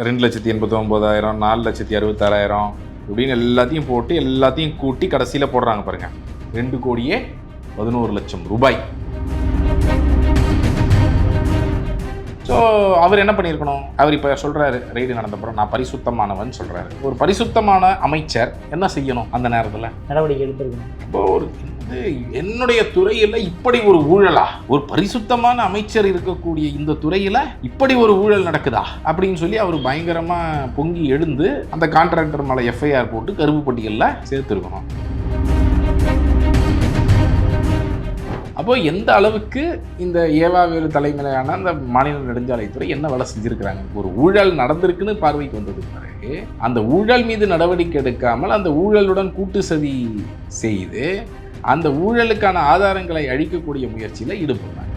2,89,000 4,66,000 இப்படின்னு எல்லாத்தையும் போட்டு எல்லாத்தையும் கூட்டி கடைசியில் போடுறாங்க பாருங்க 2,11,00,000 ரூபாய். ஸோ அவர் என்ன பண்ணியிருக்கணும்? அவர் இப்போ சொல்கிறாரு ரெய்டு நடந்தப்பறம் நான் பரிசுத்தமானவன் சொல்கிறாரு. ஒரு பரிசுத்தமான அமைச்சர் என்ன செய்யணும்? அந்த நேரத்தில் நடவடிக்கை எடுத்துருக்கணும். இப்போ ஒரு என்னுடைய துறையில் இப்படி ஒரு ஊழலா? ஒரு பரிசுத்தமான அமைச்சர் இருக்கக்கூடிய இந்த துறையில் இப்படி ஒரு ஊழல் நடக்குதா அப்படின்னு சொல்லி அவர் பயங்கரமாக பொங்கி எழுந்து அந்த கான்ட்ராக்டர் மேலே எஃப்ஐஆர் போட்டு கருப்பு பட்டியலில் சேர்த்துருக்கணும். அப்போ எந்த அளவுக்கு இந்த ஏவாவேலு தலைமையிலான அந்த மாநில நெடுஞ்சாலைத்துறை என்ன வேலை செஞ்சுருக்கிறாங்க? ஒரு ஊழல் நடந்திருக்குன்னு பார்வைக்கு வந்தது பிறகு அந்த ஊழல் மீது நடவடிக்கை எடுக்காமல் அந்த ஊழலுடன் கூட்டு சதி செய்து அந்த ஊழலுக்கான ஆதாரங்களை அழிக்கக்கூடிய முயற்சியில் ஈடுபடுறாங்க.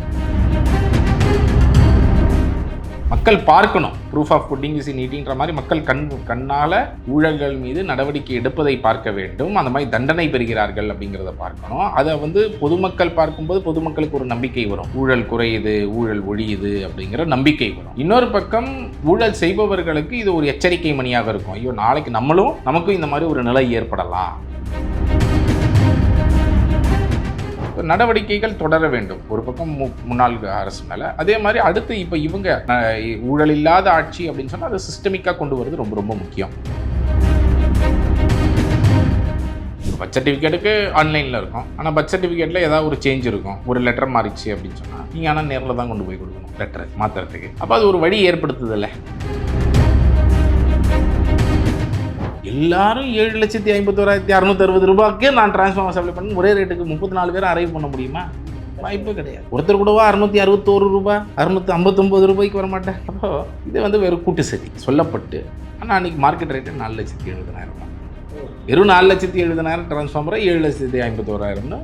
மக்கள் பார்க்கணும். Proof of pudding is in ஈட்டிங்கிற மாதிரி மக்கள் கண்ணால் ஊழல்கள் மீது நடவடிக்கை எடுப்பதை பார்க்க வேண்டும். அந்த மாதிரி தண்டனை பெறுகிறார்கள் அப்படிங்கிறத பார்க்கணும். அதை பொதுமக்கள் பார்க்கும்போது பொதுமக்களுக்கு ஒரு நம்பிக்கை வரும். ஊழல் குறையுது, ஊழல் ஒழியுது அப்படிங்கிற நம்பிக்கை வரும். இன்னொரு பக்கம் ஊழல் செய்பவர்களுக்கு இது ஒரு எச்சரிக்கை மணியாக இருக்கும். ஐயோ, நாளைக்கு நமக்கும் இந்த மாதிரி ஒரு நிலை ஏற்படலாம். நடவடிக்கைகள் தொடர வேண்டும். ஒரு பக்கம் முன்னாள் அரசு மேலே, அதே மாதிரி அடுத்து இப்போ இவங்க ஊழல் இல்லாத ஆட்சி அப்படின்னு சொன்னால் அதை சிஸ்டமிக்காக கொண்டு வரது ரொம்ப ரொம்ப முக்கியம். பர்த் சர்டிஃபிகேட்டுக்கு ஆன்லைனில் இருக்கும், ஆனால் பர்த் சர்டிஃபிகேட்டில் ஏதாவது ஒரு சேஞ்ச் இருக்கும். ஒரு லெட்டர் மாறிச்சு அப்படின்னு சொன்னால் நீங்கள் ஆனால் நேரில் தான் கொண்டு போய் கொடுக்கணும் லெட்டரை மாற்றுறதுக்கு. அப்போ அது ஒரு வழி ஏற்படுத்துதில்ல. எல்லாரும் 7,51,660 ரூபாய்க்கு நான் டிரான்ஸ்ஃபார்மர் சப்ளை பண்ணி ஒரே ரேட்டுக்கு 34 பேரை அரைவ் பண்ண முடியுமா? வாய்ப்பு கிடையாது. ஒருத்தர் கூடவா 661 ரூபாய் 659 ரூபாய்க்கு வரமாட்டேன். அப்போ இது வெறும் கூட்டு சதி சொல்லப்பட்டு, ஆனால் அன்றைக்கி மார்க்கெட் ரேட்டு 4,70,000 தான். வெறும் 4,70,000 டிரான்ஸ்ஃபார்மரை 7,51,000.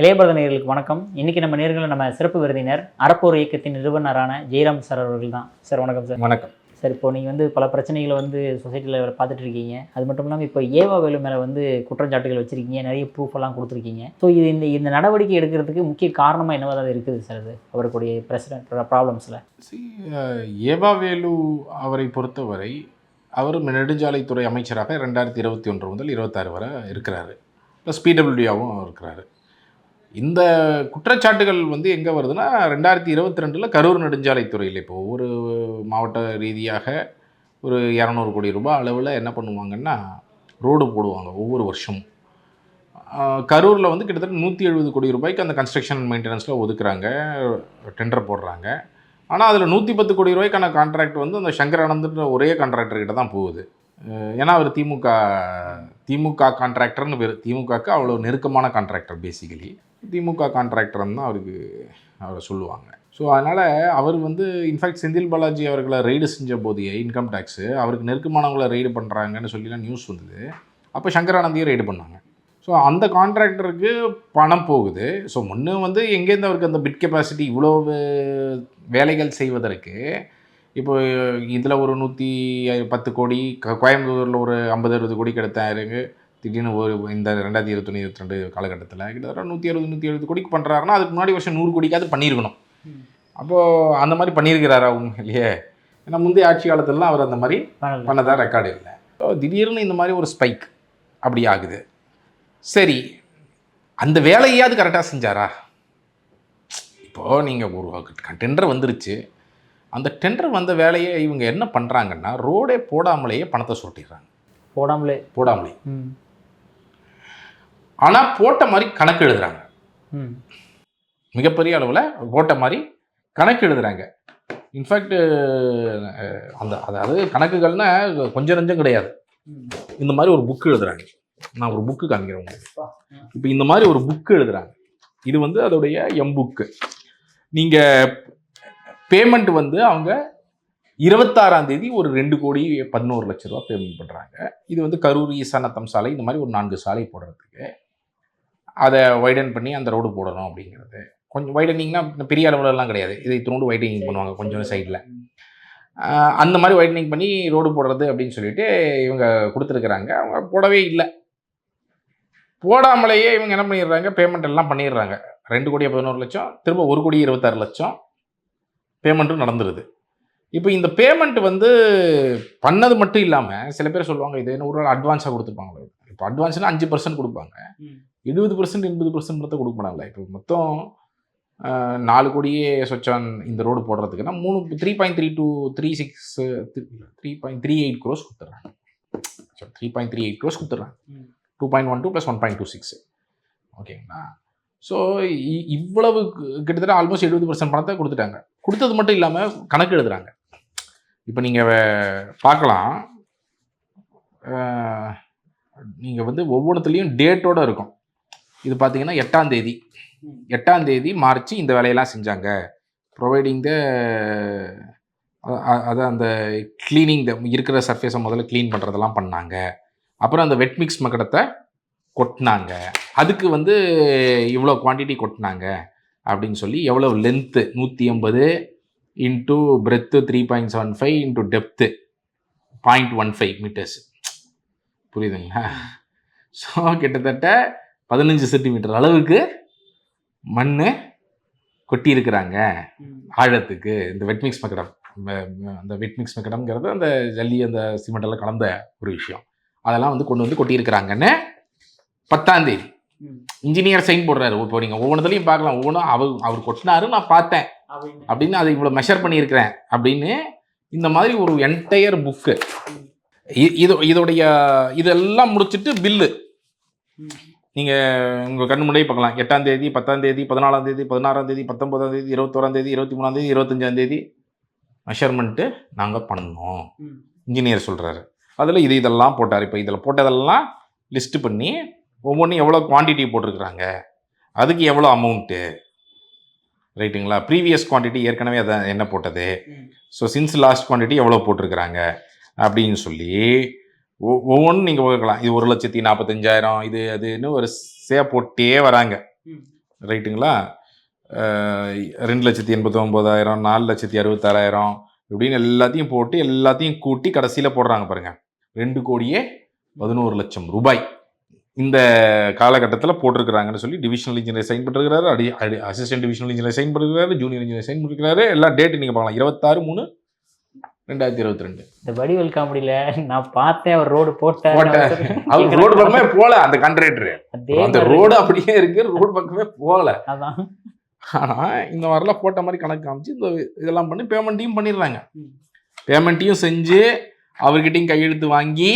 இளையபாரத நேயர்களுக்கு வணக்கம். இன்றைக்கி நம்ம நேர்களில் நம்ம சிறப்பு விருந்தினர் அறப்போர் இயக்கத்தின் நிறுவனரான ஜெயராம் சார் அவர்கள் தான். சார் வணக்கம் சார். வணக்கம் சார். இப்போ நீங்கள் பல பிரச்சனைகளை சொசைட்டியில் பார்த்துட்டு இருக்கீங்க. அது மட்டும் இல்லாமல் இப்போ ஏவாவேலு மேலே குற்றச்சாட்டுகள் வச்சுருக்கீங்க, நிறைய ப்ரூஃப் எல்லாம் கொடுத்துருக்கீங்க. ஸோ இது இந்த நடவடிக்கை எடுக்கிறதுக்கு முக்கிய காரணமாக என்னவாக தான் இருக்குது சார்? அது அவருடைய ப்ராப்ளம்ஸில் ஏவாவேலு அவரை பொறுத்தவரை அவர் நெடுஞ்சாலைத்துறை அமைச்சராக 2021 முதல் 26 வரை இருக்கிறாரு. ப்ளஸ் பிடபிள்யூடியாவும் இருக்கிறாரு. இந்த குற்றச்சாட்டுகள் எங்கே வருதுன்னா 2022 கரூர் நெடுஞ்சாலைத்துறையில் இப்போ ஒவ்வொரு மாவட்ட ரீதியாக ஒரு 200 கோடி ரூபாய் அளவில் என்ன பண்ணுவாங்கன்னா ரோடு போடுவாங்க ஒவ்வொரு வருஷமும். கரூரில் கிட்டத்தட்ட 170 கோடி ரூபாய்க்கு அந்த கன்ஸ்ட்ரக்ஷன் மெயின்டெனன்ஸில் ஒதுக்குறாங்க, டெண்டர் போடுறாங்க. ஆனால் அதில் 110 கோடி ரூபாய்க்கான கான்ட்ராக்ட் அந்த சங்கர் ஆனந்த்ன்ற ஒரே கான்ட்ராக்டர்கிட்ட தான் போகுது. ஏன்னா அவர் திமுக கான்ட்ராக்டர்னு பேர். திமுகவுக்கு அவ்வளோ நெருக்கமான கான்ட்ராக்டர். பேசிக்கலி திமுக கான்ட்ராக்டர்னு தான் அவரை சொல்லுவாங்க. ஸோ அதனால் அவர் இன்ஃபேக்ட் செந்தில் பாலாஜி அவர்களை ரெய்டு செஞ்ச போதே இன்கம் டேக்ஸு அவருக்கு நெருக்கமானவங்களை ரெய்டு பண்ணுறாங்கன்னு சொல்லிலாம் நியூஸ் வந்தது. அப்போ சங்கரானந்தையும் ரெய்டு பண்ணாங்க. ஸோ அந்த கான்ட்ராக்டருக்கு பணம் போகுது. ஸோ முன்னே எங்கேருந்து அவருக்கு அந்த பிட் கெப்பாசிட்டி இவ்வளோ வேலைகள் செய்வதற்கு? இப்போ இதில் ஒரு 110 கோடி, கோயம்புத்தூரில் ஒரு 50-60 கோடி கிடைத்தாருங்க. திடீர்னு இந்த 2021-22 காலகட்டத்தில் கிட்டத்தட்ட 160-170 கோடிக்கு பண்ணுறாருன்னா அதுக்கு முன்னாடி வருஷம் 100 கோடிக்காவது பண்ணியிருக்கணும். அப்போது அந்த மாதிரி பண்ணியிருக்கிறாரு அவங்க இல்லையே? ஏன்னா முந்தைய ஆட்சி காலத்திலலாம் அவர் அந்த மாதிரி பண்ணதான் ரெக்கார்டு இல்லை. ஸோ திடீர்னு இந்த மாதிரி ஒரு ஸ்பைக் அப்படி ஆகுது. சரி, அந்த வேலையாவது கரெக்டாக செஞ்சாரா? இப்போது நீங்கள் ஒரு டெண்டர் வந்துருச்சு, அந்த டெண்டர் வந்த வேலையை இவங்க என்ன பண்ணுறாங்கன்னா ரோடே போடாமலேயே பணத்தை சுட்டிடுறாங்க. போடாமலே ஆனால் போட்ட மாதிரி கணக்கு எழுதுறாங்க. மிகப்பெரிய அளவில் போட்ட மாதிரி கணக்கு எழுதுறாங்க. இன்ஃபேக்ட் அதாவது கணக்குகள்னா கொஞ்சம் நஞ்சம் கிடையாது. இந்த மாதிரி ஒரு புக்கு எழுதுறாங்க. நான் ஒரு புக்கு காமிக்கிறேன். இப்போ இந்த மாதிரி ஒரு புக்கு எழுதுறாங்க. இது அதோடைய புக்கு. நீங்கள் பேமெண்ட் அவங்க 26ஆம் தேதி ஒரு 2,11,00,000 ரூபா பேமெண்ட் பண்ணுறாங்க. இது கரூர் ஈசானத்தம் சாலை இந்த மாதிரி ஒரு 4 சாலை போடுறதுக்கு அதை வைடன் பண்ணி அந்த ரோடு போடணும் அப்படிங்கிறது. கொஞ்சம் வைடனிங்னா பெரிய அளவுலலாம் கிடையாது. இதை இத்தினோடு வைடனிங் பண்ணுவாங்க கொஞ்சம் சைடில். அந்த மாதிரி வைடனிங் பண்ணி ரோடு போடுறது அப்படின்னு சொல்லிட்டு இவங்க கொடுத்துருக்குறாங்க. அவங்க போடவே இல்லை. போடாமலேயே இவங்க என்ன பண்ணிடுறாங்க, பேமெண்ட் எல்லாம் பண்ணிடுறாங்க. 2,11,00,000 திரும்ப 1,26,00,000 பேமெண்ட்டும் நடந்துருது. இப்போ இந்த பேமெண்ட் வந்து பண்ணது மட்டும் இல்லாமல் சில பேர் சொல்லுவாங்க இது என்ன ஒரு நாள் அட்வான்ஸாக கொடுத்துருப்பாங்களே. இப்போ அட்வான்ஸ்னால் 5% கொடுப்பாங்க, 20% 80% மட்டும் கொடுக்க மாட்டாங்களே. இப்போ மொத்தம் 4 கோடியே சொச்சான் இந்த ரோடு போடுறதுக்குன்னா 3.38 crores கொடுத்துட்றாங்க. 3.38 crores கொடுத்துட்றாங்க. 2.12 + 1.26 ஓகேங்களா. ஸோ இவ்வளவு கிட்டத்தட்ட ஆல்மோஸ்ட் 70% பணத்தை கொடுத்துட்டாங்க. கொடுத்தது மட்டும் இல்லாமல் கணக்கு எழுதுறாங்க. இப்போ நீங்கள் பார்க்கலாம், நீங்கள் வந்து ஒவ்வொன்றுத்துலேயும் டேட்டோடு இருக்கும். இது பார்த்தீங்கன்னா 8ஆம் தேதி மார்ச் இந்த வேலையெல்லாம் செஞ்சாங்க. ப்ரொவைடிங் அதான் அந்த க்ளீனிங் இருக்கிற சர்ஃபேஸை முதல்ல க்ளீன் பண்ணுறதெல்லாம் பண்ணாங்க. அப்புறம் அந்த வெட் மிக்ஸ் மக்கடத்தை கொட்டினாங்க. அதுக்கு வந்து இவ்வளோ குவான்டிட்டி கொட்டினாங்க அப்படின்னு சொல்லி எவ்வளோ length 180 into breadth 3.75 into depth 0.15 meters. புரியுதுங்களா? ஸோ கிட்டத்தட்ட 15 சென்டிமீட்டர் அளவுக்கு மண் கொட்டியிருக்கிறாங்க ஆழத்துக்கு. இந்த வெட்மிக்ஸ் மக்கடம், அந்த வெட்மிக்ஸ் மக்கடம்ங்கிறது அந்த ஜல்லி அந்த சிமெண்டெல்லாம் கலந்த ஒரு விஷயம். அதெல்லாம் வந்து கொண்டு வந்து கொட்டியிருக்கிறாங்கன்னு 10ஆம் தேதி இன்ஜினியர் சைன் போடுறாரு. இப்போ நீங்கள் ஒவ்வொன்றதுலையும் பார்க்கலாம், ஒவ்வொன்றும் அவர் கொட்டினாரு நான் பார்த்தேன் அப்படின்னு அதை இவ்வளோ மெஷர் பண்ணியிருக்கிறேன் அப்படின்னு இந்த மாதிரி ஒரு என்டையர் புக்கு. இதோடைய இதெல்லாம் முடிச்சுட்டு பில்லு நீங்கள் உங்கள் கண்ணு முன்னாடியே பார்க்கலாம். 8ஆம் தேதி 10ஆம் தேதி 14ஆம் தேதி 16ஆம் தேதி 19ஆம் தேதி 21ஆம் தேதி 23ஆம் தேதி 25ஆம் தேதி மெஷர்மெண்ட்டு நாங்கள் பண்ணோம் இன்ஜினியர் சொல்கிறாரு. அதில் இதெல்லாம் போட்டார். இப்போ இதில் போட்டதெல்லாம் லிஸ்ட்டு பண்ணி ஒவ்வொன்றும் எவ்வளோ குவான்டிட்டி போட்டிருக்கிறாங்க, அதுக்கு எவ்வளோ அமௌண்ட்டு, ரைட்டுங்களா. ப்ரீவியஸ் குவான்டிட்டி ஏற்கனவே அதை என்ன போட்டது, ஸோ சின்ஸ் லாஸ்ட் குவான்டிட்டி எவ்வளோ போட்டிருக்கிறாங்க அப்படின்னு சொல்லி ஒவ்வொன்றும் நீங்கள் பார்க்கலாம். இது 1,45,000 இது அதுன்னு ஒரு போட்டே வராங்க, ரைட்டுங்களா. 2,89,000 4,66,000 இப்படின்னு எல்லாத்தையும் போட்டு எல்லாத்தையும் கூட்டி கடைசியில் போடுறாங்க பாருங்கள். 2,11,00,000 ரூபாய் இந்த காலகட்டத்தில் போட்டிருக்கிறாங்கன்னு சொல்லி டிவிஷனல் இன்ஜினியர் சைன் பண்ணிருக்கிறாரு, அசிஸ்டன்ட் டிவிஷனல் இன்ஜினியர் சைன் பண்ணிருக்கிறாரு, ஜூனியர் இன்ஜினியர் சைன் பண்ணிருக்கிறாரு. எல்லா டேட்டு நீங்கள் பார்க்கலாம். 26/3/2022. இந்த வடிவல் காமெடியில் நான் பார்த்தேன் அவர் ரோடு போட்டேன். அவர் ரோடு பக்கமே போகல, அந்த கான்ட்ராக்டர் அந்த ரோடு அப்படியே இருக்கு, ரோடு பக்கமே போகல. அதான். ஆனால் இந்த மாதிரிலாம் போட்ட மாதிரி கணக்கு காமிச்சு இந்த இதெல்லாம் பண்ணி பேமெண்ட்டையும் பண்ணிடுறாங்க. பேமெண்ட்டையும் செஞ்சு அவர்கிட்டையும் கையெழுத்து வாங்கி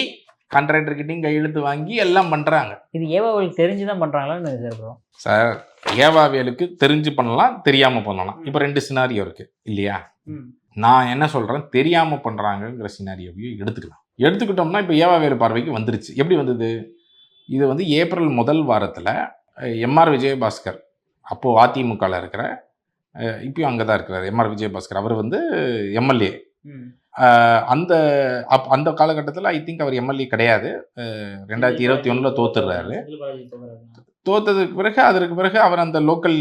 கான்ட்ராக்டர்கிட்டையும் கையெழுத்து வாங்கி எல்லாம் பண்ணுறாங்க. இது ஏவாவேலுக்கு தெரிஞ்சு தான் பண்ணுறாங்களா சார்? ஏவாவேலுக்கு தெரிஞ்சு பண்ணலாம், தெரியாமல் பண்ணலாம். இப்போ 2 சினாரியோ இருக்குது இல்லையா? நான் என்ன சொல்கிறேன், தெரியாமல் பண்ணுறாங்கங்கிற சினாரியோவையும் எடுத்துக்கிட்டோம்னா இப்போ ஏவாவேலு பார்வைக்கு வந்துருச்சு. எப்படி வந்தது? இது வந்து ஏப்ரல் முதல் வாரத்தில் எம்ஆர் விஜயபாஸ்கர், அப்போது அதிமுகவில் இருக்கிற, இப்பயும் அங்கே தான் இருக்கிறார் எம்ஆர் விஜயபாஸ்கர். அவர் வந்து எம்எல்ஏ. அந்த காலகட்டத்தில் ஐ திங்க் அவர் எம்எல்ஏ கிடையாது. 2021 தோத்துடுறாரு. தோத்ததுக்கு பிறகு அதற்கு பிறகு அவர் அந்த லோக்கல்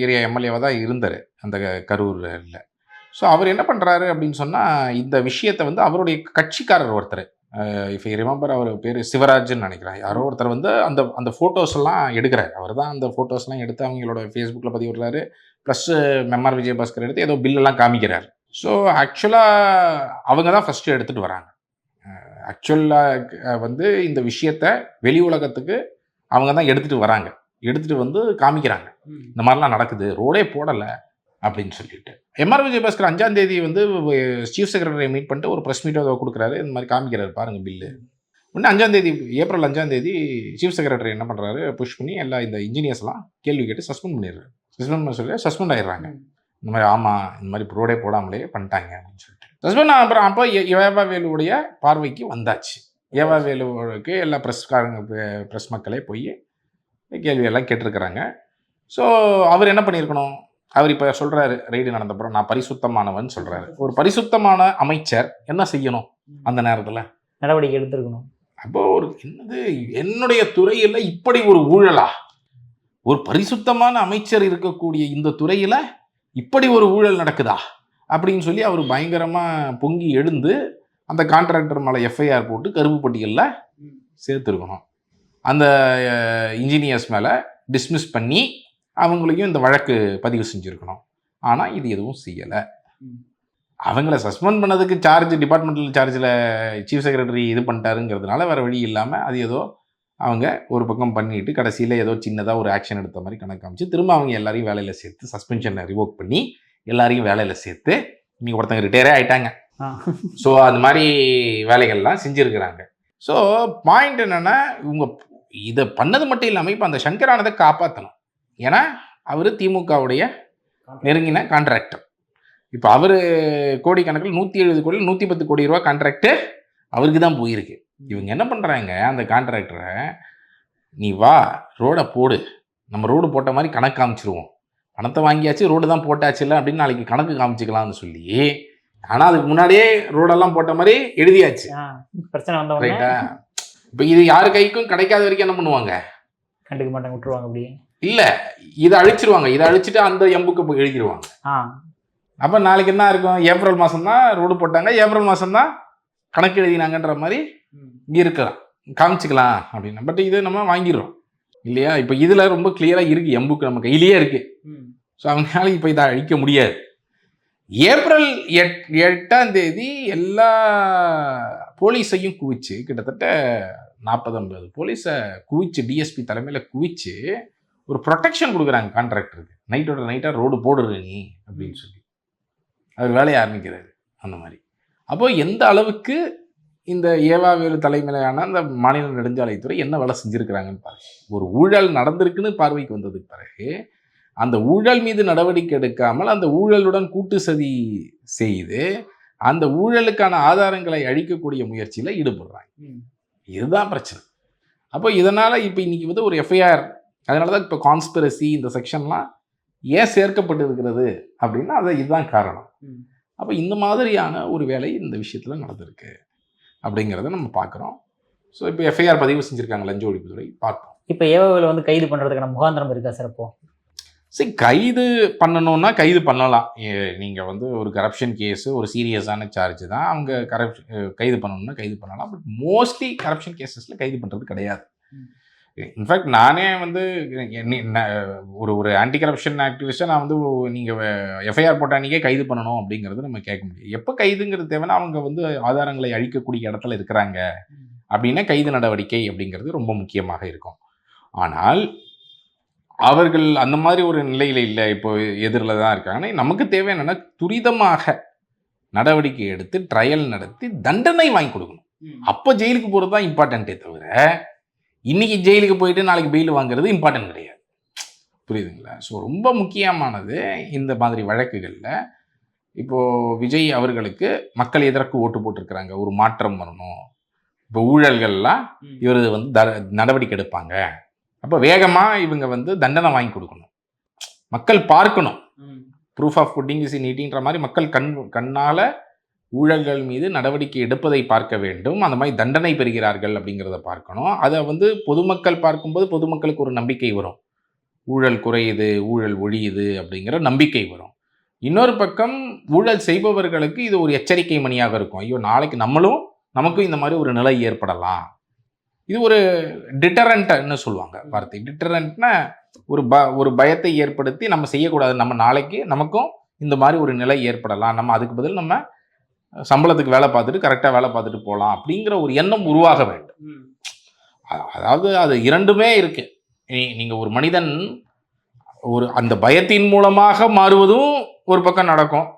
ஏரியா எம்எல்ஏவாக தான் இருந்தார் அந்த கரூரில். ஸோ அவர் என்ன பண்ணுறாரு அப்படின்னு சொன்னால், இந்த விஷயத்தை வந்து அவருடைய கட்சிக்காரர் ஒருத்தர், இஃப் ஐ ரிமெம்பர் அவர் பேர் சிவராஜ்னு நினைக்கிறேன், யாரோ ஒருத்தர் வந்து அந்த ஃபோட்டோஸ் எல்லாம் எடுக்கிறார். அவர் தான் அந்த ஃபோட்டோஸ்லாம் எடுத்து அவங்களோட ஃபேஸ்புக்கில் பதிவிடுறாரு. ப்ளஸ் எம்ஆர் விஜயபாஸ்கர் எடுத்து ஏதோ பில்லெல்லாம் காமிக்கிறார். ஸோ ஆக்சுவலாக அவங்க தான் ஃபஸ்ட்டு எடுத்துகிட்டு வராங்க. ஆக்சுவலாக வந்து இந்த விஷயத்த வெளி உலகத்துக்கு அவங்க தான் எடுத்துகிட்டு வராங்க, எடுத்துகிட்டு வந்து காமிக்கிறாங்க. இந்த மாதிரிலாம் நடக்குது, ரோடே போடலை அப்படின்னு சொல்லிட்டு. எம்ஆர் விஜயபாஸ்கர் 5ஆம் தேதி வந்து சீஃப் செக்ரட்டரியை மீட் பண்ணிட்டு ஒரு ப்ரெஸ் மீட்டை கொடுக்குறாரு. இந்த மாதிரி காமிக்கிறாரு, பாருங்கள் பில்லு. இன்னும் 5ஆம் தேதி ஏப்ரல் 5ஆம் தேதி சீஃப் செக்ரட்டரி என்ன பண்ணுறாரு, புஷ் பண்ணி எல்லா இந்த இன்ஜினியர்ஸ்லாம் கேள்வி கேட்டு சஸ்பெண்ட் பண்ணிடுறாரு. சஸ்பெண்ட் பண்ண சொல்லி சஸ்பெண்ட் ஆகிடுறாங்க. இந்த மாதிரி ஆமாம், இந்த மாதிரி ரோடே போடாமலே பண்ணிட்டாங்க அப்படின்னு சொல்லிட்டு சஸ்பெண்ட். அப்புறம் அப்போ ஏவாவேலுடைய பார்வைக்கு வந்தாச்சு. ஏவாவேலுவுக்கு எல்லா ப்ரெஸ் மக்களே போய் கேள்வியெல்லாம் கேட்டிருக்கிறாங்க. ஸோ அவர் என்ன பண்ணியிருக்கணும், அவர் இப்போ சொல்கிறாரு ரெய்டு நடந்தப்பறம் நான் பரிசுத்தமானவன் சொல்கிறாரு. ஒரு பரிசுத்தமான அமைச்சர் என்ன செய்யணும் அந்த நேரத்தில்? நடவடிக்கை எடுத்துருக்கணும். அப்போ ஒரு என்னுடைய துறையில் இப்படி ஒரு ஊழலா, ஒரு பரிசுத்தமான அமைச்சர் இருக்கக்கூடிய இந்த துறையில் இப்படி ஒரு ஊழல் நடக்குதா அப்படின்னு சொல்லி அவர் பயங்கரமாக பொங்கி எழுந்து அந்த கான்ட்ராக்டர் மேலே எஃப்ஐஆர் போட்டு கருப்பு பட்டியலில் சேர்த்துருக்கணும். அந்த இன்ஜினியர்ஸ் மேலே டிஸ்மிஸ் பண்ணி அவங்களையும் இந்த வழக்கு பதிவு செஞ்சுருக்கணும். ஆனால் இது எதுவும் செய்யலை. அவங்கள சஸ்பெண்ட் பண்ணதுக்கு டிபார்ட்மெண்டல் சார்ஜில் சீஃப் செக்ரட்டரி இது பண்ணிட்டாருங்கிறதுனால வேறு வழி இல்லாமல் அது ஏதோ அவங்க ஒரு பக்கம் பண்ணிட்டு கடைசியில் ஏதோ சின்னதாக ஒரு ஆக்ஷன் எடுத்த மாதிரி கணக்கு காமிச்சு திரும்ப அவங்க எல்லாரையும் வேலையில் சேர்த்து சஸ்பென்ஷனை ரிவோக் பண்ணி எல்லாரையும் வேலையில் சேர்த்து இன்னைக்கு ஒருத்தங்க ரிட்டையரே ஆகிட்டாங்க. ஸோ அந்த மாதிரி வேலைகள்லாம் செஞ்சுருக்கிறாங்க. ஸோ பாயிண்ட் என்னென்னா இவங்க இதை பண்ணது மட்டும் இல்லாமல் இப்போ அந்த சங்கரானதை காப்பாற்றணும். ஏன்னா அவர் திமுகவுடைய நெருங்கின கான்ட்ராக்டர். இப்போ அவர் கோடிக்கணக்கில் 170 கோடி 110 கோடி ரூபா கான்ட்ராக்டு அவருக்கு தான் போயிருக்கு. இவங்க என்ன பண்ணுறாங்க, அந்த கான்ட்ராக்டரை நீ வா ரோடை போடு, நம்ம ரோடு போட்ட மாதிரி கணக்கு காமிச்சிருவோம், பணத்தை வாங்கியாச்சு ரோடு தான் போட்டாச்சு இல்லை அப்படின்னு நாளைக்கு கணக்கு காமிச்சிக்கலாம்னு சொல்லி, ஆனால் அதுக்கு முன்னாடியே ரோடெல்லாம் போட்ட மாதிரி எழுதியாச்சு. பிரச்சனை வந்த ரைட்டா? இப்போ இது யாரு கைக்கும் கிடைக்காத வரைக்கும் என்ன பண்ணுவாங்க, கண்டுக்க மாட்டாங்க, விட்டுருவாங்க. அப்படி இல்லை, இதை அழிச்சிருவாங்க. இதை அழிச்சிட்டு அந்த எம்புக்கு போய் எழுதிடுவாங்க. அப்போ நாளைக்கு என்ன இருக்கும், ஏப்ரல் மாதம் தான் ரோடு போட்டாங்க, ஏப்ரல் மாதம் தான் கணக்கு எழுதினாங்கன்ற மாதிரி இருக்கலாம், காமிச்சிக்கலாம் அப்படின்னு. பட் இது நம்ம வாங்கிடுறோம் இல்லையா? இப்போ இதில் ரொம்ப கிளியராக இருக்குது, எம்புக்கு நம்ம கையிலேயே இருக்குது. ஸோ அவங்களால இப்போ இதை அழிக்க முடியாது. ஏப்ரல் 8ஆம் தேதி எல்லா போலீஸையும் குவிச்சு, கிட்டத்தட்ட 40-50 போலீஸை குவிச்சு, டிஎஸ்பி தலைமையில் குவிச்சு ஒரு ப்ரொடெக்ஷன் கொடுக்குறாங்க கான்ட்ராக்டருக்கு. நைட்டோட நைட்டாக ரோடு போடுற நீ அப்படின்னு சொல்லி அவர் வேலையை ஆரம்பிக்கிறாரு அந்த மாதிரி. அப்போது எந்த அளவுக்கு இந்த ஏவாவேலு தலைமையிலான அந்த மாநில நெடுஞ்சாலைத்துறை என்ன வேலை செஞ்சுருக்கிறாங்கன்னு பாருங்க. ஒரு ஊழல் நடந்திருக்குன்னு பார்வைக்கு வந்ததுக்கு பிறகு அந்த ஊழல் மீது நடவடிக்கை எடுக்காமல் அந்த ஊழலுடன் கூட்டு சதி செய்து அந்த ஊழலுக்கான ஆதாரங்களை அழிக்கக்கூடிய முயற்சியில் ஈடுபடுறாங்க. இதுதான் பிரச்சனை. அப்போ இதனால் இப்போ இன்றைக்கி வந்து ஒரு எஃப்ஐஆர், அதனால தான் இப்போ கான்ஸ்பிரசி இந்த செக்ஷன்லாம் ஏன் சேர்க்கப்பட்டு இருக்கிறது அப்படின்னா இதுதான் காரணம். அப்போ இந்த மாதிரியான ஒரு வேலை இந்த விஷயத்தில் நடந்திருக்கு அப்படிங்கிறத நம்ம பார்க்குறோம். ஸோ இப்போ எஃப்ஐஆர் பதிவு செஞ்சுருக்காங்க லஞ்ச ஒழிப்புத்துறை, பார்ப்போம். இப்போ ஏவாவேலு வந்து கைது பண்ணுறதுக்கான முகாந்திரம் இருக்கா சார்? இப்போ சரி, கைது பண்ணணுன்னா கைது பண்ணலாம். நீங்கள் வந்து ஒரு கரப்ஷன் கேஸு, ஒரு சீரியஸான சார்ஜ் தான், அவங்க கைது பண்ணணும்னா கைது பண்ணலாம். பட் மோஸ்ட்லி கரப்ஷன் கேசஸில் கைது பண்ணுறது கிடையாது. இன்ஃபேக்ட் நானே வந்து ஒரு ஆன்டி கரப்ஷன் ஆக்டிவிஸ்டாக நான் வந்து நீங்கள் எஃப்ஐஆர் போட்ட அன்றைக்கே கைது பண்ணணும் அப்படிங்கிறது நம்ம கேட்க முடியும். எப்போ கைதுங்கிறது தேவைன்னா அவங்க வந்து ஆதாரங்களை அழிக்கக்கூடிய இடத்துல இருக்கிறாங்க அப்படின்னா கைது நடவடிக்கை அப்படிங்கிறது ரொம்ப முக்கியமாக இருக்கும். ஆனால் அவர்கள் அந்த மாதிரி ஒரு நிலையில் இல்லை, இப்போ எதிரில் தான் இருக்காங்கன்னா நமக்கு தேவை என்னென்னா துரிதமாக நடவடிக்கை எடுத்து ட்ரையல் நடத்தி தண்டனை வாங்கி கொடுக்கணும். அப்போ ஜெயிலுக்கு போகிறது தான் இம்பார்ட்டண்ட்டே தவிர இன்றைக்கி ஜெயிலுக்கு போயிட்டு நாளைக்கு பெயில் வாங்குறது இம்பார்ட்டன்ட் கிடையாது. புரியுதுங்களா? ஸோ ரொம்ப முக்கியமானது இந்த மாதிரி வழக்குகளில் இப்போது விஜய் அவர்களுக்கு மக்கள் எதற்கு ஓட்டு போட்டிருக்கிறாங்க, ஒரு மாற்றம் வரணும், இப்போ ஊழல்கள்லாம் இவர் வந்து நடவடிக்கை எடுப்பாங்க, அப்போ வேகமாக இவங்க வந்து தண்டனை வாங்கி கொடுக்கணும், மக்கள் பார்க்கணும். Proof of pudding is in ஈட்டிங்கிற மாதிரி மக்கள் கண்ணால் ஊழல்கள் மீது நடவடிக்கை எடுப்பதை பார்க்க வேண்டும், அந்த மாதிரி தண்டனை பெறுகிறார்கள் அப்படிங்கிறத பார்க்கணும். அதை வந்து பொதுமக்கள் பார்க்கும்போது பொதுமக்களுக்கு ஒரு நம்பிக்கை வரும், ஊழல் குறையுது, ஊழல் ஒழியுது அப்படிங்கிற நம்பிக்கை வரும். இன்னொரு பக்கம் ஊழல் செய்பவர்களுக்கு இது ஒரு எச்சரிக்கை மணியாக இருக்கும். ஐயோ நாளைக்கு நமக்கும் இந்த மாதிரி ஒரு நிலை ஏற்படலாம். இது ஒரு டிட்டரண்ட்னு சொல்லுவாங்க வார்த்தை. டிட்டரண்ட்னா ஒரு பயத்தை ஏற்படுத்தி நம்ம செய்யக்கூடாது, நம்ம நாளைக்கு நமக்கும் இந்த மாதிரி ஒரு நிலை ஏற்படலாம், நம்ம அதுக்கு பதில் நம்ம சம்பளத்துக்கு வேலை பார்த்துட்டு கரெக்டாக வேலை பார்த்துட்டு போகலாம் அப்படிங்கிற ஒரு எண்ணம் உருவாக வேண்டும். அதாவது அது இரண்டுமே இருக்கு. நீங்கள் ஒரு மனிதன் அந்த பயத்தின் மூலமாக மாறுவதும் ஒரு பக்கம் நடக்கும்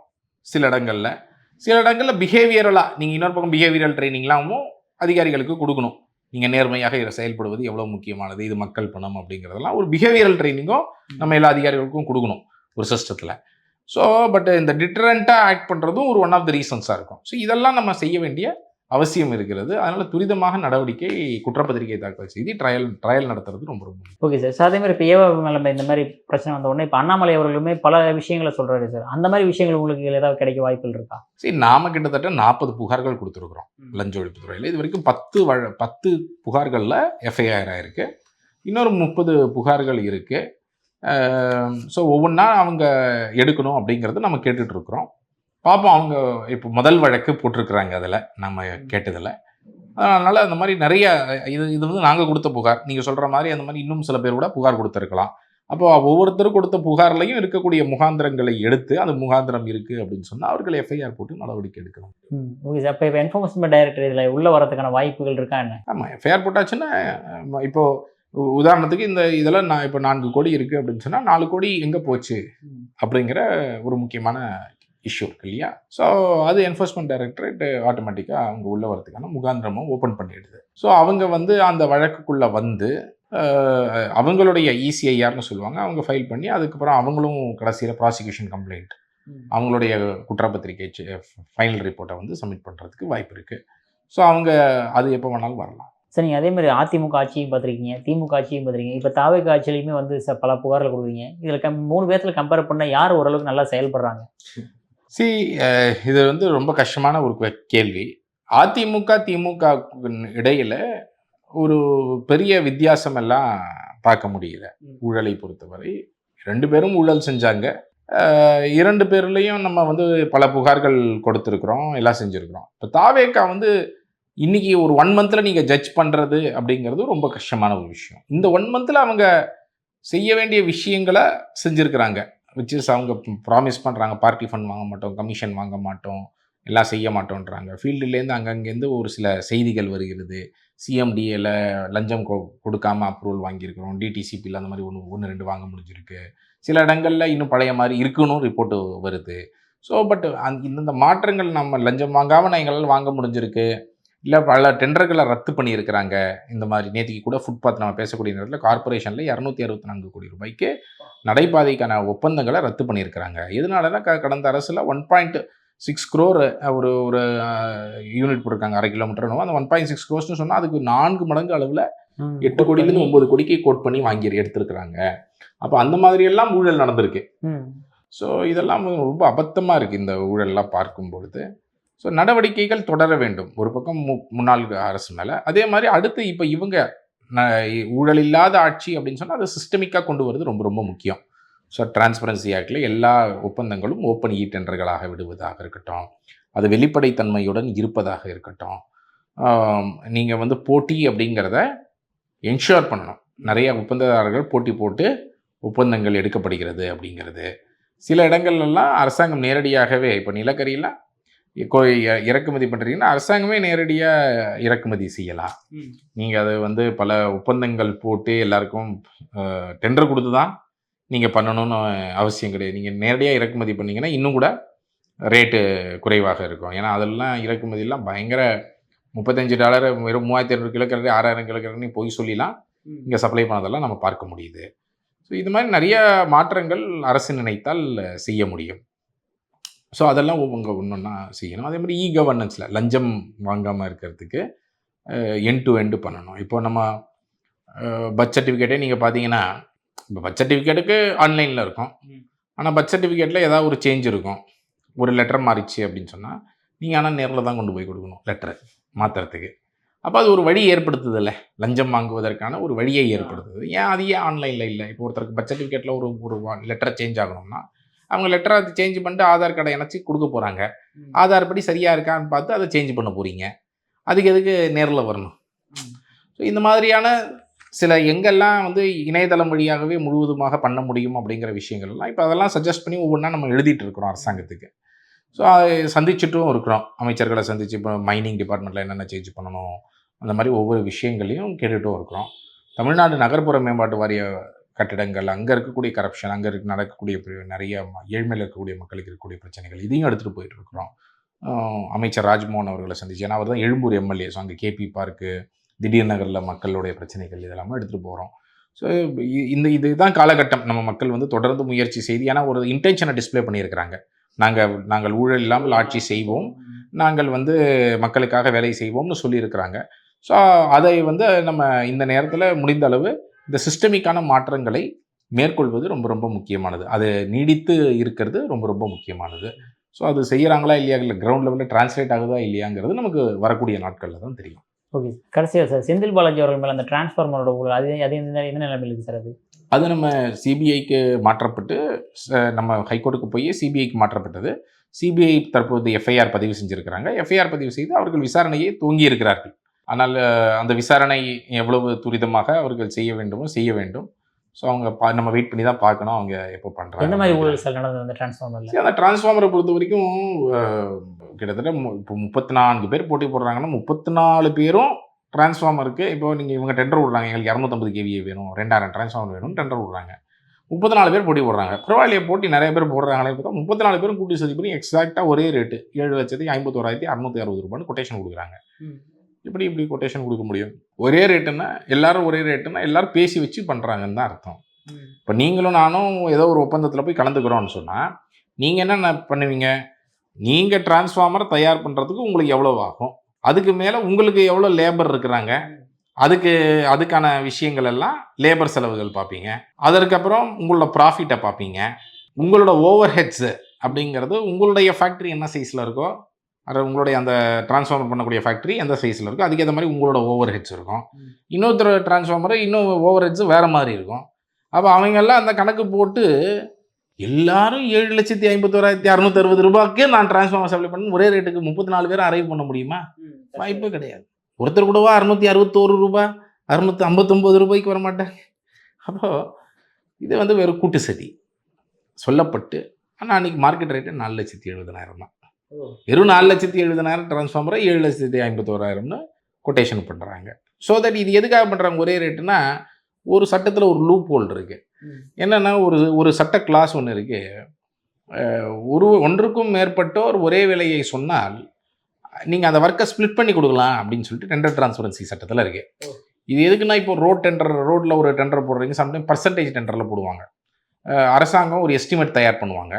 சில இடங்களில் பிஹேவியரலாக நீங்கள் இன்னொரு பக்கம் பிஹேவியரல் ட்ரைனிங்லாமும் அதிகாரிகளுக்கு கொடுக்கணும். நீங்கள் நேர்மையாக செயல்படுவது எவ்வளோ முக்கியமானது, இது மக்கள் பணம் அப்படிங்கிறதெல்லாம் ஒரு பிஹேவியரல் ட்ரைனிங்கும் நம்ம எல்லா அதிகாரிகளுக்கும் கொடுக்கணும் ஒரு சிஸ்டத்தில். ஸோ பட் இந்த டிட்டரண்ட்டாக ஆக்ட் பண்ணுறதும் ஒரு ஒன் ஆஃப் த ரீசன்ஸாக இருக்கும். ஸோ இதெல்லாம் நம்ம செய்ய வேண்டிய அவசியம் இருக்கிறது. அதனால் துரிதமாக நடவடிக்கை, குற்றப்பத்திரிகை தாக்கல் செய்து ட்ரையல் நடத்துறது ரொம்ப ஓகே சார். அதே மாதிரி இப்போ ஏவா மேலே இந்த மாதிரி பிரச்சனை வந்த உடனே இப்போ அண்ணாமலை அவர்களுமே பல விஷயங்களை சொல்கிறாரு சார். அந்த மாதிரி விஷயங்கள் உங்களுக்கு ஏதாவது கிடைக்க வாய்ப்புகள் இருக்கா? சரி, நாம கிட்டத்தட்ட 40 புகார்கள் கொடுத்துருக்குறோம் லஞ்ச ஒழிப்புத்துறையில். இது வரைக்கும் 10 புகார்களில் எஃப்ஐஆர் ஆயிருக்கு, இன்னொரு 30 புகார்கள் இருக்குது. ஸோ ஒவ்வொன்றா அவங்க எடுக்கணும் அப்படிங்கிறத நம்ம கேட்டுட்ருக்குறோம். பார்ப்போம். அவங்க இப்போ முதல் வழக்கு போட்டிருக்கிறாங்க அதில் நம்ம கேட்டதில். அதனால் அந்த மாதிரி நிறைய இது வந்து நாங்கள் கொடுத்த புகார். நீங்கள் சொல்கிற மாதிரி அந்த மாதிரி இன்னும் சில பேர் கூட புகார் கொடுத்துருக்கலாம். அப்போ ஒவ்வொருத்தரும் கொடுத்த புகார்லையும் இருக்கக்கூடிய முகாந்திரங்களை எடுத்து அந்த முகாந்திரம் இருக்குது அப்படின்னு சொன்னால் அவர்கள் எஃப்ஐஆர் போட்டு நடவடிக்கை எடுக்கணும். Okay sir. இப்போ என்ஃபோர்ஸ்மெண்ட் டைரக்டர் இதில் உள்ளே வரதுக்கான வாய்ப்புகள் இருக்கா என்ன? ஆமாம், எஃப்ஐஆர் போட்டாச்சுன்னா இப்போது உதாரணத்துக்கு இதெல்லாம் நான் இப்போ 4 கோடி இருக்குது அப்படின்னு சொன்னால் 4 கோடி எங்கே போச்சு அப்படிங்கிற ஒரு முக்கியமான இஷ்யூ இருக்கு இல்லையா? ஸோ அது என்ஃபோர்ஸ்மெண்ட் டைரக்டரேட் ஆட்டோமேட்டிக்காக அவங்க உள்ள வரதுக்கான முகாந்திரமும் ஓப்பன் பண்ணிடுது. ஸோ அவங்க அந்த வழக்குக்குள்ளே அவங்களுடைய இசிஐஆர்னு சொல்லுவாங்க, அவங்க ஃபைல் பண்ணி அதுக்கப்புறம் அவங்களும் கடைசியில் ப்ராசிக்யூஷன் கம்ப்ளைண்ட் அவங்களுடைய குற்றப்பத்திரிகை ஃபைனல் ரிப்போர்ட்டை சப்மிட் பண்ணுறதுக்கு வாய்ப்பு இருக்குது. ஸோ அவங்க அது எப்போ வேணாலும் வரலாம். சார், நீங்கள் அதே மாதிரி அதிமுக ஆட்சியும் பார்த்துருக்கீங்க, திமுக ஆட்சியும் பார்த்துருக்கீங்க, இப்போ தாவேக ஆட்சியிலையுமே பல புகார்கள் கொடுக்குறீங்க. இதில் 3 பேர்த்தில் கம்பேர் பண்ணால் யார் ஓரளவுக்கு நல்லா செயல்படுறாங்க? இது ரொம்ப கஷ்டமான ஒரு கேள்வி. அதிமுக திமுக இடையில ஒரு பெரிய வித்தியாசம் எல்லாம் பார்க்க முடியல. ஊழலை பொறுத்தவரை 2 பேரும் ஊழல் செஞ்சாங்க. 2 பேர்லையும் நம்ம பல புகார்கள் கொடுத்துருக்குறோம், எல்லாம் செஞ்சுருக்கிறோம். இப்போ தாவேகா இன்னைக்கு ஒரு 1 மந்த்தில் நீங்கள் ஜட்ஜ் பண்ணுறது அப்படிங்கிறது ரொம்ப கஷ்டமான ஒரு விஷயம். இந்த 1 மந்த்தில் அவங்க செய்ய வேண்டிய விஷயங்களை செஞ்சுருக்கிறாங்க. அவங்க ப்ராமிஸ் பண்ணுறாங்க, பார்ட்டி ஃபண்ட் வாங்க மாட்டோம், கமிஷன் வாங்க மாட்டோம், எல்லாம் செய்ய மாட்டோன்றாங்க. ஃபீல்டுலேருந்து அங்கங்கேருந்து ஒரு சில செய்திகள் வருகிறது. சிஎம்டிஏல லஞ்சம் கொடுக்காம அப்ரூவல் வாங்கியிருக்கிறோம், டிடிசிபியில் அந்த மாதிரி 1 2 வாங்க முடிஞ்சிருக்கு. சில இடங்களில் இன்னும் பழைய மாதிரி இருக்குன்னு ரிப்போர்ட்டு வருது. ஸோ பட் இந்த மாற்றங்கள் நம்ம லஞ்சம் வாங்காமல் எங்களால் வாங்க முடிஞ்சிருக்கு, இல்லை பல டெண்டர்களை ரத்து பண்ணியிருக்கிறாங்க. இந்த மாதிரி நேற்றுக்கு கூட ஃபுட்பாத் நம்ம பேசக்கூடிய நேரத்தில் கார்பரேஷனில் 264 கோடி ரூபாய்க்கு நடைபாதைக்கான ஒப்பந்தங்களை ரத்து பண்ணியிருக்கிறாங்க. எதனாலனா கடந்த அரசில் 1.6 crore ஒரு யூனிட் போட்டிருக்காங்க, 1/2 கிலோமீட்டர். அந்த 1.6 crores சொன்னால் அதுக்கு 4 மடங்கு அளவில் 8 கோடியிலேருந்து 9 கோடிக்கு கோட் பண்ணி எடுத்துருக்குறாங்க. அப்போ அந்த மாதிரியெல்லாம் ஊழல் நடந்திருக்கு. ஸோ இதெல்லாம் ரொம்ப அபத்தமாக இருக்குது இந்த ஊழல்லாம் பார்க்கும் பொழுது. ஸோ நடவடிக்கைகள் தொடர வேண்டும் ஒரு பக்கம் முன்னாள் அரசு மேலே. அதே மாதிரி அடுத்து இப்போ இவங்க ஊழல் இல்லாத ஆட்சி அப்படின்னு சொன்னால் அதை சிஸ்டமிக்காக கொண்டு வரது ரொம்ப ரொம்ப முக்கியம். ஸோ டிரான்ஸ்பரன்சி ஆக்டில் எல்லா ஒப்பந்தங்களும் ஓப்பன் டெண்டர்களாக விடுவதாக இருக்கட்டும், அது வெளிப்படைத்தன்மையுடன் இருப்பதாக இருக்கட்டும். நீங்கள் போட்டி அப்படிங்கிறத என்ஷூர் பண்ணணும். நிறைய ஒப்பந்ததாரர்கள் போட்டி போட்டு ஒப்பந்தங்கள் எடுக்கப்படுகிறது அப்படிங்கிறது. சில இடங்கள்லாம் அரசாங்கம் நேரடியாகவே இப்போ நிலக்கரியெல்லாம் இறக்குமதி பண்ணுறீங்கன்னா அரசாங்கமே நேரடியாக இறக்குமதி செய்யலாம். நீங்கள் அது பல ஒப்பந்தங்கள் போட்டு எல்லாருக்கும் டெண்டர் கொடுத்து தான் நீங்கள் பண்ணணும்னு அவசியம் கிடையாது. நீங்கள் நேரடியாக இறக்குமதி பண்ணிங்கன்னா இன்னும் கூட ரேட்டு குறைவாக இருக்கும். ஏன்னா அதெல்லாம் இறக்குமதியெல்லாம் பயங்கர $35 வெறும் 3200 கிலோக்கரை 6000 கிலோக்கரை போய் சொல்லிலாம் இங்கே சப்ளை பண்ணதெல்லாம் நம்ம பார்க்க முடியுது. ஸோ இது மாதிரி நிறைய மாற்றங்கள் அரசு நினைத்தால் செய்ய முடியும். ஸோ அதெல்லாம் ஒன்றொன்னா செய்யணும். அதே மாதிரி கவர்னன்ஸில் லஞ்சம் வாங்காமல் இருக்கிறதுக்கு எண்ட் டு எண்டு பண்ணணும். இப்போ நம்ம பர்த் சர்டிஃபிகேட்டே நீங்கள் பார்த்தீங்கன்னா, இப்போ பர்த் சர்டிஃபிகேட்டுக்கு ஆன்லைனில் இருக்கும், ஆனால் பர்த் சர்டிஃபிகேட்டில் ஏதாவது ஒரு சேஞ்ச் இருக்கும். ஒரு லெட்டர் மாறிச்சு அப்படின்னு சொன்னால் நீங்கள் ஆனால் நேரில் தான் கொண்டு போய் கொடுக்கணும் லெட்டரை மாற்றுறதுக்கு. அப்போ அது ஒரு வழி ஏற்படுத்துது இல்லை, லஞ்சம் வாங்குவதற்கான ஒரு வழியை ஏற்படுத்துது. அது ஏன் ஆன்லைனில் இல்லை? இப்போ ஒருத்தருக்கு பர்த் சர்டிஃபிகேட்டில் ஒரு லெட்டர் சேஞ்ச் ஆகணும்னா அவங்க லெட்டரை அதை சேஞ்ச் பண்ணிட்டு ஆதார் கார்டை இணைச்சி கொடுக்க போகிறாங்க. ஆதார் படி சரியாக இருக்கான்னு பார்த்து அதை சேஞ்ச் பண்ண போகிறீங்க. அதுக்கு எதுக்கு நேரில் வரணும்? ஸோ இந்த மாதிரியான சில எங்கெல்லாம் இணையதளம் வழியாகவே முழுவதுமாக பண்ண முடியும் அப்படிங்கிற விஷயங்கள்லாம் இப்போ அதெல்லாம் சஜஸ்ட் பண்ணி ஒவ்வொன்றா நம்ம எழுதிட்டு இருக்கிறோம் அரசாங்கத்துக்கு. ஸோ அதை சந்திச்சுட்டும் இருக்கிறோம், அமைச்சர்களை சந்தித்து. இப்போ மைனிங் டிபார்ட்மெண்ட்டில் என்னென்ன சேஞ்ச் பண்ணணும் அந்த மாதிரி ஒவ்வொரு விஷயங்களையும் கேட்டுட்டும் இருக்கிறோம். தமிழ்நாடு நகர்ப்புற மேம்பாட்டு வாரிய கட்டிடங்கள், அங்கே இருக்கக்கூடிய கரப்ஷன், அங்கே நடக்கக்கூடிய நிறைய ஏழ்மையில் இருக்கக்கூடிய மக்களுக்கு இருக்கக்கூடிய பிரச்சனைகள், இதையும் எடுத்துகிட்டு போயிட்டு இருக்கிறோம். அமைச்சர் ராஜ்மோகன் அவர்களை சந்திச்சு, ஏன்னா அவர் தான் எழும்பூர் எம்எல்ஏ. ஸோ அங்கே கேபி பார்க்கு, திடீர் நகரில் மக்களுடைய பிரச்சனைகள் இதெல்லாமே எடுத்துகிட்டு போகிறோம். ஸோ இதுதான் காலகட்டம். நம்ம மக்கள் தொடர்ந்து முயற்சி செய்து, ஏன்னா ஒரு இன்டென்ஷனை டிஸ்பிளே பண்ணியிருக்கிறாங்க. நாங்கள் ஊழல் இல்லாமல் ஆட்சி செய்வோம், நாங்கள் மக்களுக்காக வேலை செய்வோம்னு சொல்லியிருக்கிறாங்க. ஸோ அதை நம்ம இந்த நேரத்தில் முடிந்த அளவு இந்த சிஸ்டமிக்கான மாற்றங்களை மேற்கொள்வது ரொம்ப ரொம்ப முக்கியமானது. அது நீடித்து இருக்கிறது ரொம்ப ரொம்ப முக்கியமானது. ஸோ அது செய்கிறாங்களா இல்லையா, இல்லை கிரவுண்ட் லெவலில் டிரான்ஸ்லேட் ஆகுதா இல்லையாங்கிறது நமக்கு வரக்கூடிய நாட்களில் தான் தெரியும். ஓகே, கடைசியாக சார் செந்தில் பாலாஜி அவர்கள் மேலே அந்த டிரான்ஸ்ஃபார்மரோட ஊழல் அது என்ன நிலைமையில் இருக்குது சார்? அது நம்ம சிபிஐக்கு மாற்றப்பட்டு நம்ம ஹைகோர்ட்டுக்கு போய் சிபிஐக்கு மாற்றப்பட்டது. சிபிஐ தற்போது எஃப்ஐஆர் பதிவு செஞ்சுருக்கிறாங்க. எஃப்ஐஆர் பதிவு செய்து அவர்கள் விசாரணையை துவங்கி இருக்கிறார்கள். ஆனால் அந்த விசாரணை எவ்வளவு துரிதமாக அவர்கள் செய்ய வேண்டுமோ செய்ய வேண்டும். ஸோ அவங்க நம்ம வெயிட் பண்ணி தான் பார்க்கணும் அவங்க எப்போ பண்ணுறாங்க. எந்த மாதிரி ஊழல் சார் நடந்தது அந்த டிரான்ஸ்ஃபார்மரில்? அந்த டிரான்ஸ்ஃபார்மரை பொறுத்த வரைக்கும் கிட்டத்தட்ட இப்போ 34 பேர் போட்டி போடுறாங்கன்னா 34 பேரும் டிரான்ஸ்ஃபார்மருக்கு இப்போ நீங்கள் இவங்க டெண்டர் விடுறாங்க, எங்களுக்கு 250 kVA வேணும், 2000 டிரான்ஸ்ஃபார்மர் வேணும்னு டெண்டர் விடுறாங்க. 34 பேர் போட்டி போடுறாங்க. பரவாயில்லையே, போட்டி நிறைய பேர் போடுறாங்களே பார்த்தா 34 பேரும் கூட்டி சதி பண்ணி எக்ஸாக்டாக ஒரே ரேட்டு 7,51,660 கொட்டேஷன் கொடுக்குறாங்க. இப்படி கொட்டேஷன் கொடுக்க முடியும்? ஒரே ரேட்டுன்னா எல்லாரும் ஒரே ரேட்டுன்னா எல்லாரும் பேசி வச்சு பண்ணுறாங்கன்னு தான் அர்த்தம். இப்போ நீங்களும் நானும் ஏதோ ஒரு ஒப்பந்தத்தில் போய் கலந்துக்கிறோன்னு சொன்னால் நீங்கள் என்ன பண்ணுவீங்க? நீங்கள் டிரான்ஸ்ஃபார்மரை தயார் பண்ணுறதுக்கு உங்களுக்கு எவ்வளோ ஆகும், அதுக்கு மேலே உங்களுக்கு எவ்வளோ லேபர் இருக்கிறாங்க, அதுக்கான விஷயங்கள் எல்லாம் லேபர் செலவுகள் பார்ப்பீங்க. அதற்கப்புறம் உங்களோட ப்ராஃபிட்டை பார்ப்பீங்க. உங்களோட ஓவர் ஹெட்ஸு அப்படிங்கிறது உங்களுடைய ஃபேக்ட்ரி என்ன சைஸில் இருக்கோ, அது உங்களுடைய அந்த டிரான்ஸ்ஃபார்மர் பண்ணக்கூடிய ஃபேக்ட்ரி எந்த சைஸில் இருக்கோ அதுக்கேற்ற மாதிரி உங்களோட ஓவர் ஹெட்ஸ் இருக்கும். இன்னொருத்தர் டிரான்ஸ்ஃபார்மர் இன்னும் ஓவர் ஹெட்ஸு வேறு மாதிரி இருக்கும். அப்போ அவங்கெல்லாம் அந்த கணக்கு போட்டு எல்லாரும் 7,51,660 ரூபாய்க்கே நான் டிரான்ஸ்ஃபார்மர் சப்ளை பண்ணி ஒரே ரேட்டுக்கு 34 பேர் அரைவ் பண்ண முடியுமா? வாய்ப்பே கிடையாது. ஒருத்தர் கூடவா 661 ரூபா 659 ரூபாய்க்கு வர மாட்டாங்க. அப்போது இது வெறும் கூட்டு சதி சொல்லப்பட்டு, ஆனால் அன்றைக்கி மார்க்கெட் ரேட்டு 4,70,000 தான். வெறும் 4,70,000 டிரான்ஸ்ஃபார்மரை 7,51,000 கொட்டேஷன் பண்ணுறாங்க. ஸோ தட் இது எதுக்காக பண்ணுறாங்க ஒரே ரேட்டுனா, ஒரு சட்டத்தில் ஒரு லூப் ஹோல் இருக்குது. என்னென்னா ஒரு சட்ட கிளாஸ் ஒன்று இருக்குது. ஒன்றுக்கும் மேற்பட்டோர் ஒரே விலையை சொன்னால் நீங்கள் அந்த ஒர்க்கை ஸ்ப்ளிட் பண்ணி கொடுக்கலாம் அப்படின்னு சொல்லிட்டு டெண்டர் டிரான்ஸ்பரன்சி சட்டத்தில் இருக்குது. இது எதுக்குன்னா, இப்போ ரோட்டில் ஒரு டெண்டர் போடுறீங்க, சம்டைம் பர்சன்டேஜ் டெண்டரில் போடுவாங்க. அரசாங்கம் ஒரு எஸ்டிமேட் தயார் பண்ணுவாங்க,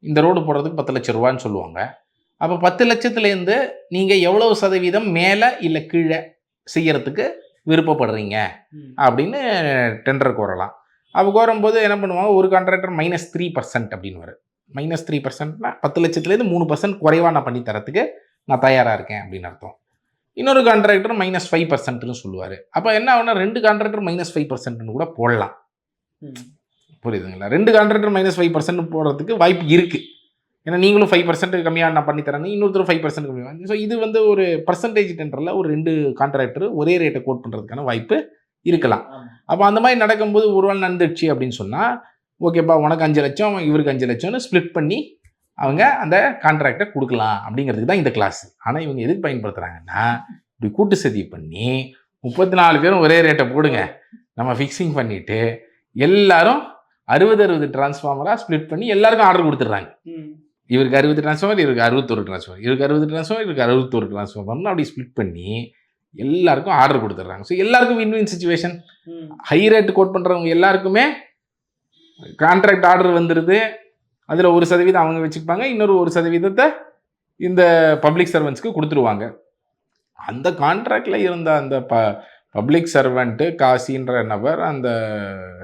இந்த ரோடு போடுறதுக்கு 10 லட்ச ரூபான்னு சொல்லுவாங்க. அப்போ 10 லட்சத்துலேருந்து நீங்கள் எவ்வளவு சதவீதம் மேலே இல்லை கீழே செய்யறதுக்கு விருப்பப்படுறீங்க அப்படின்னு டெண்டர் கோரலாம். அப்போ கோரும்போது என்ன பண்ணுவாங்க, ஒரு கான்ட்ராக்டர் -3% அப்படின்னு வரும். -3%னா 10 லட்சத்துலேருந்து 3% குறைவாக நான் பண்ணி தரத்துக்கு நான் தயாராக இருக்கேன் அப்படின்னு அர்த்தம். இன்னொரு கான்ட்ராக்டர் -5%ன்னு சொல்லுவார். அப்போ என்ன ஆகுனா 2 கான்ட்ராக்டர் -5%ன்னு கூட போடலாம். புரியுதுங்களா? 2 கான்ட்ராக்டர் -5% போடுறதுக்கு வாய்ப்பு இருக்குது. ஏன்னா நீங்களும் 5% கம்மியாக நான் பண்ணி தரேன்னு இன்னொருத்தர் 5% கம்மியாக. ஸோ இது ஒரு பர்சன்டேஜ் டெண்டரில் ஒரு 2 கான்ட்ராக்டர் ஒரே ரேட்டை கோட் பண்ணுறதுக்கான வாய்ப்பு இருக்கலாம். அப்போ அந்த மாதிரி நடக்கும்போது ஒரு வேளை நடந்துடுச்சு அப்படின்னு சொன்னால், ஓகேப்பா உனக்கு 5 லட்சம் இவருக்கு 5 லட்சம்னு ஸ்ப்ளிட் பண்ணி அவங்க அந்த கான்ட்ராக்டை கொடுக்கலாம் அப்படிங்கிறதுக்கு தான் இந்த கிளாஸ். ஆனால் இவங்க எதுக்கு பயன்படுத்துகிறாங்கன்னா, இப்படி கூட்டு சதி பண்ணி 34 பேரும் ஒரே ரேட்டை போடுங்க, நம்ம ஃபிக்ஸிங் பண்ணிவிட்டு எல்லாரும் 60 டிரான்ஸ்ஃபார்மராக ஸ்ப்ளிட் பண்ணி எல்லாருக்கும் ஆர்டர் கொடுத்துட்றாங்க. இவருக்கு 60 டிரான்ஸ்ஃபார்மர், இவருக்கு 61 டிரான்ஸ்ஃபார்மர், இவருக்கு 60 டிரான்ஸ்ஃபார்மர், இவருக்கு 61 டிரான்ஸ்ஃபார்மர்னு அப்படி ஸ்ப்ளிட் பண்ணி எல்லாருக்கும் ஆர்டர் கொடுத்துட்றாங்க. ஸோ எல்லாருக்கும் win win situation. High rate quote பண்ணுறவங்க எல்லாருக்குமே கான்ட்ராக்ட் ஆர்டர் வந்துடுது. அதில் 1% அவங்க வச்சுப்பாங்க, இன்னொரு 1% இந்த பப்ளிக் சர்வன்ட்ஸ்க்கு கொடுத்துருவாங்க. அந்த கான்ட்ராக்டில் இருந்த அந்த பப்ளிக் சர்வெண்ட்டு காசின்ற நபர் அந்த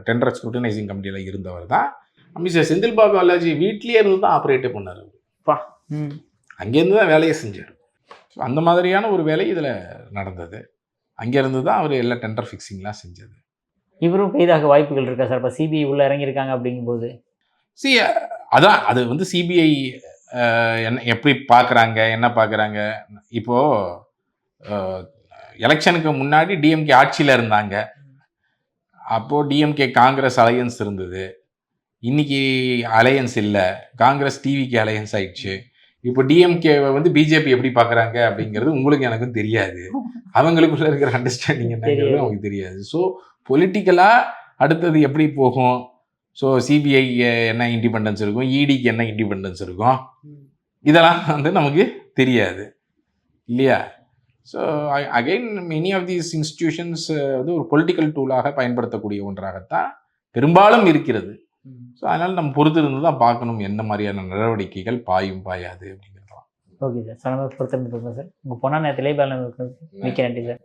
டெண்டர் ஸ்க்ரூட்டனைசிங் கமிட்டியில் இருந்தவர் தான் மிஸ்டர் செந்தில் பாலாஜி. வீட்லேயே இருந்து தான் ஆப்ரேட்டே பண்ணார். அங்கேருந்து தான் வேலையை செஞ்சார். ஸோ அந்த மாதிரியான ஒரு வேலை இதில் நடந்தது. அங்கேருந்து தான் அவர் எல்லா டெண்டர் ஃபிக்ஸிங்லாம் செஞ்சது. இவரும் கைதாக வாய்ப்புகள் இருக்கா சார்? இப்போ சிபிஐ உள்ளே இறங்கியிருக்காங்க அப்படிங்கும்போது அதான் அது சிபிஐ எப்படி பார்க்குறாங்க, என்ன பார்க்குறாங்க. இப்போது எலெக்ஷனுக்கு முன்னாடி டிஎம்கே ஆட்சியில் இருந்தாங்க. அப்போது டிஎம்கே காங்கிரஸ் அலையன்ஸ் இருந்தது. இன்றைக்கி அலையன்ஸ் இல்லை, காங்கிரஸ் டிவிக்கு அலையன்ஸ் ஆயிடுச்சு. இப்போ டிஎம்கேவை பிஜேபி எப்படி பார்க்குறாங்க அப்படிங்கிறது உங்களுக்கு எனக்கும் தெரியாது. அவங்களுக்குள்ள இருக்கிற அண்டர்ஸ்டாண்டிங் என்னங்கிறது அவங்களுக்கு தெரியாது. ஸோ பொலிட்டிக்கலாக அடுத்தது எப்படி போகும், ஸோ சிபிஐ என்ன இண்டிபெண்டன்ஸ் இருக்கும், இடிக்கு என்ன இண்டிபெண்டன்ஸ் இருக்கும், இதெல்லாம் நமக்கு தெரியாது இல்லையா? So again many of these institutions ஒரு பொலிட்டிக்கல் டூலாக பயன்படுத்தக்கூடிய ஒன்றாகத்தான் பெரும்பாலும் இருக்கிறது. ஸோ அதனால் நம்ம பொறுத்து இருந்து தான் பார்க்கணும் என்ன மாதிரியான நடவடிக்கைகள் பாயாது அப்படிங்கிறதெல்லாம். ஓகே சார், பொறுத்திருந்து சார். உங்கள் பொண்ணா நேரத்திலே மிக்க நன்றி சார்.